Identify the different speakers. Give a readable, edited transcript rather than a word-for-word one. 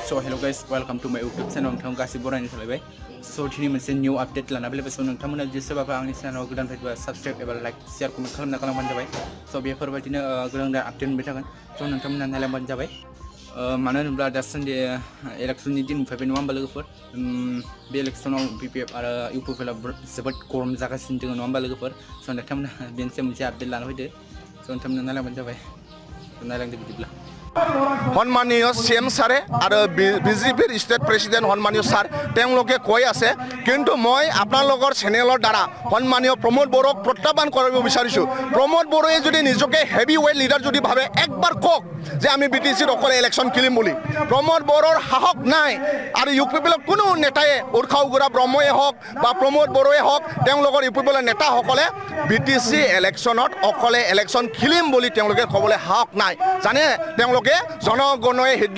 Speaker 1: So hello guys, welcome to my YouTube channel. नोंथां गासिबो बरायनो थालायबाय. So दिनै मोनसे निउ आपडेट लाना फैलायबाय. So नोंथांमोना जुदि सोरबाफोर आंनि चेनेलाव गोदान फैदोंबा साबस्क्राइब एबा लाइक शेयार कमेन्ट खालामना गालांबानो जाबाय. So बेफोरबायदिनो गोदान आपडेट मोनबाय थागोन. So नोंथांमोना नायलांबानो जाबाय. मानो होनोब्ला दासान्दि इलेक्सननि दिन मोनफैबाय नङा होमबा लोगोफोर बे इलेक्सनाव BPF आरो UPफोरा जोबोद गरम जागासिनो दङ नङा होमबा लोगोफोर स' नोंथांमोना बेनिसायाव मोनसे आपडेट लाना फैदो स' नोंथांमोना नायलांबानो जाबाय नायलांदो बिदिब्ला
Speaker 2: সন্মানীয় CM ছাৰে আৰু বিজেপিৰ ষ্টেট প্ৰেচিডেণ্ট সন্মানীয় ছাৰ তেওঁলোকে কৈ আছে কিন্তু মই আপোনালোকৰ চেনেলৰ দ্বাৰা সন্মানীয় প্ৰমোদ বড়োক প্ৰত্যাহ্বান কৰিব বিচাৰিছোঁ প্ৰমোদ বড়োৱে যদি নিজকে হেভি ৱেইট লিডাৰ যদি ভাবে একবাৰ কওক যে আমি BTCত অকলে ইলেকশ্যন খেলিম বুলি প্ৰমোদ বড়োৰ সাহস নাই আৰু UPবিলাক কোনো নেতাই উৰ্খাও গুৰা ব্ৰহ্মই হওক বা প্ৰমোদ বড়োৱে হওক তেওঁলোকৰ UPবিলাক নেতাসকলে BTC ইলেকশ্যনত অকলে ইলেকশ্যন খেলিম বুলি তেওঁলোকে ক'বলৈ সাহস নাই জানে তেওঁলোকে জনগণই